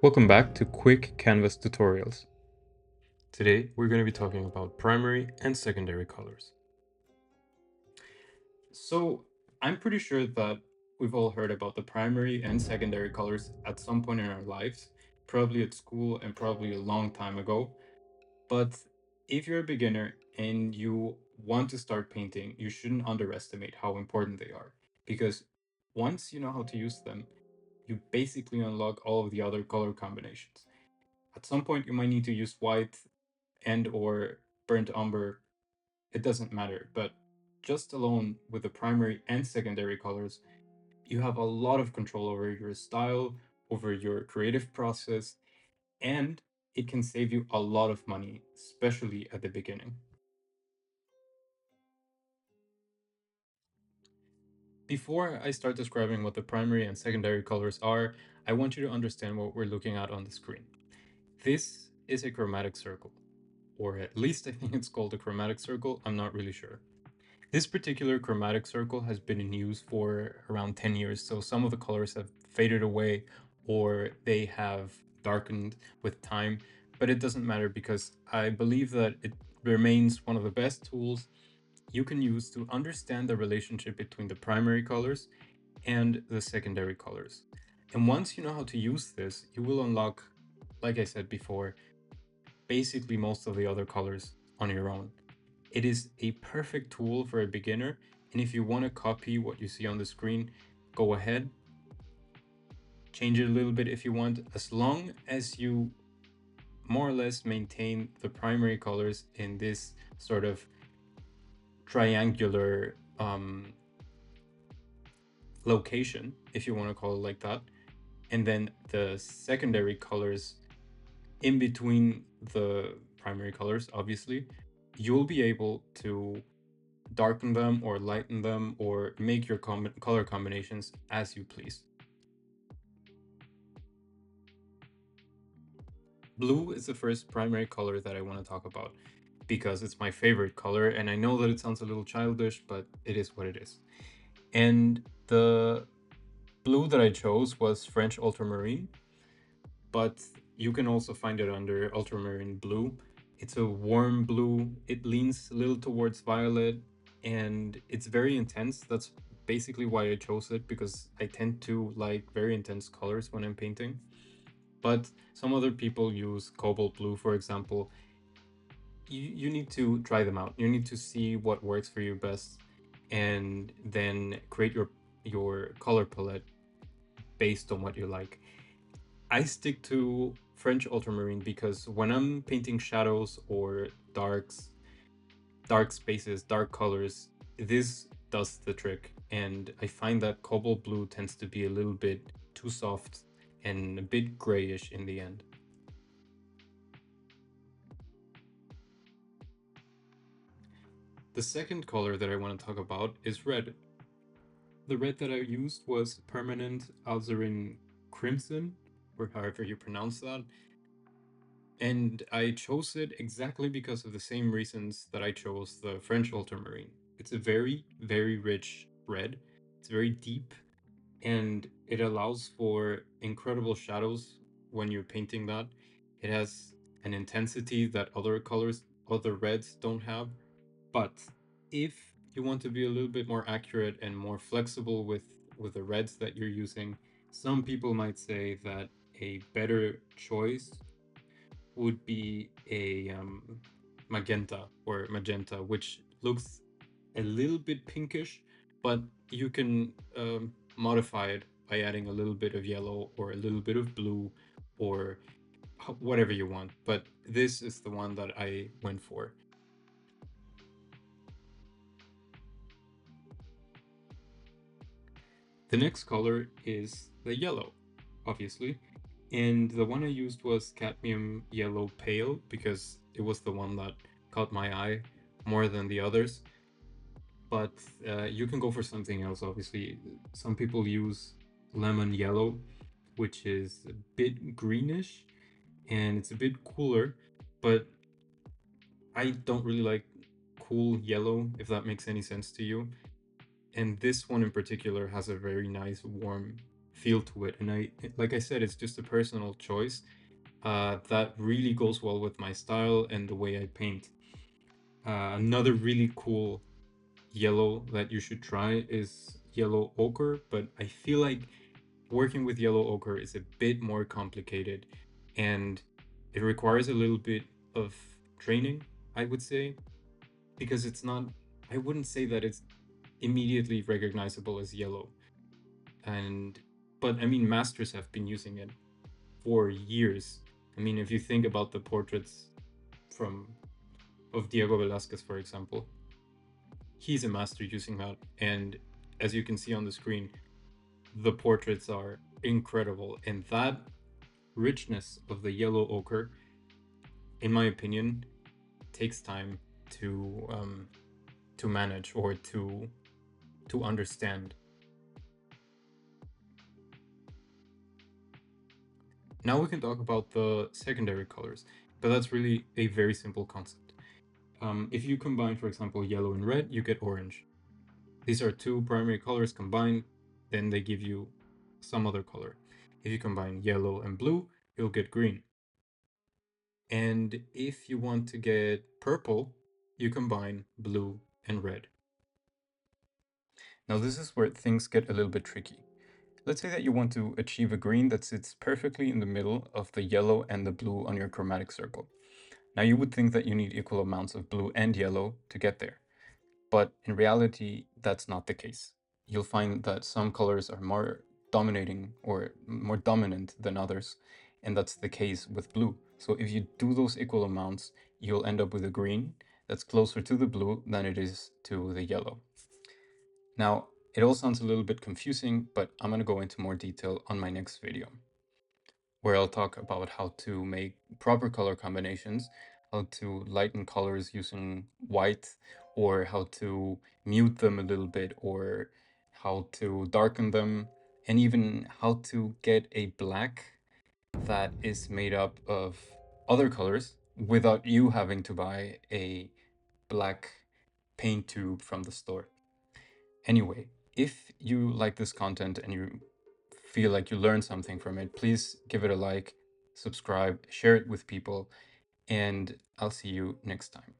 Welcome back to Quick Canvas Tutorials. Today we're going to be talking about primary and secondary colors. So I'm pretty sure that we've all heard about the primary and secondary colors at some point in our lives, probably at school and probably a long time ago. But if you're a beginner and you want to start painting, you shouldn't underestimate how important they are, because once you know how to use them, you basically unlock all of the other color combinations. At some point, you might need to use white and or burnt umber. It doesn't matter, but just alone with the primary and secondary colors, you have a lot of control over your style, over your creative process, and it can save you a lot of money, especially at the beginning. Before I start describing what the primary and secondary colors are, I want you to understand what we're looking at on the screen. This is a chromatic circle, or at least I think it's called a chromatic circle, I'm not really sure. This particular chromatic circle has been in use for around 10 years, so some of the colors have faded away or they have darkened with time, but it doesn't matter because I believe that it remains one of the best tools you can use to understand the relationship between the primary colors and the secondary colors. And once you know how to use this, you will unlock, like I said before, basically most of the other colors on your own. It is a perfect tool for a beginner, and if you want to copy what you see on the screen, go ahead, change it a little bit if you want, as long as you more or less maintain the primary colors in this sort of triangular location, if you want to call it like that, and then the secondary colors in between the primary colors, obviously, you'll be able to darken them or lighten them or make your color combinations as you please. Blue is the first primary color that I want to talk about because it's my favorite color, and I know that it sounds a little childish, but it is what it is. And the blue that I chose was French ultramarine, but you can also find it under ultramarine blue. It's a warm blue, it leans a little towards violet, and it's very intense. That's basically why I chose it, because I tend to like very intense colors when I'm painting. But some other people use cobalt blue, for example. You need to try them out. You need to see what works for you best and then create your color palette based on what you like. I stick to French ultramarine because when I'm painting shadows or dark spaces, dark colors, this does the trick. And I find that cobalt blue tends to be a little bit too soft and a bit grayish in the end. The second color that I want to talk about is red. The red that I used was permanent alizarin crimson, or however you pronounce that. And I chose it exactly because of the same reasons that I chose the French ultramarine. It's a very, very rich red. It's very deep and it allows for incredible shadows when you're painting that. It has an intensity that other colors, other reds don't have. But if you want to be a little bit more accurate and more flexible with the reds that you're using, some people might say that a better choice would be a magenta, which looks a little bit pinkish, but you can modify it by adding a little bit of yellow or a little bit of blue or whatever you want. But this is the one that I went for. The next color is the yellow, obviously. And the one I used was cadmium yellow pale because it was the one that caught my eye more than the others. But you can go for something else, obviously. Some people use lemon yellow, which is a bit greenish and it's a bit cooler, but I don't really like cool yellow, if that makes any sense to you. And this one in particular has a very nice warm feel to it. And like I said, it's just a personal choice that really goes well with my style and the way I paint. Another really cool yellow that you should try is yellow ochre, but I feel like working with yellow ochre is a bit more complicated and it requires a little bit of training, I would say, because it's not, I wouldn't say that it's immediately recognizable as yellow. And, but I mean, masters have been using it for years. I mean, if you think about the portraits from of Diego Velázquez, for example, he's a master using that. And as you can see on the screen, the portraits are incredible. And that richness of the yellow ochre, in my opinion, takes time to manage or to understand. Now we can talk about the secondary colors, but that's really a very simple concept. If you combine, for example, yellow and red, you get orange. These are two primary colors combined, then they give you some other color. If you combine yellow and blue, you'll get green. And if you want to get purple, you combine blue and red. Now this is where things get a little bit tricky. Let's say that you want to achieve a green that sits perfectly in the middle of the yellow and the blue on your chromatic circle. Now you would think that you need equal amounts of blue and yellow to get there. But in reality, that's not the case. You'll find that some colors are more dominating or more dominant than others, and that's the case with blue. So if you do those equal amounts, you'll end up with a green that's closer to the blue than it is to the yellow. Now, it all sounds a little bit confusing, but I'm going to go into more detail on my next video, where I'll talk about how to make proper color combinations, how to lighten colors using white, or how to mute them a little bit, or how to darken them, and even how to get a black that is made up of other colors without you having to buy a black paint tube from the store. Anyway, if you like this content and you feel like you learned something from it, please give it a like, subscribe, share it with people, and I'll see you next time.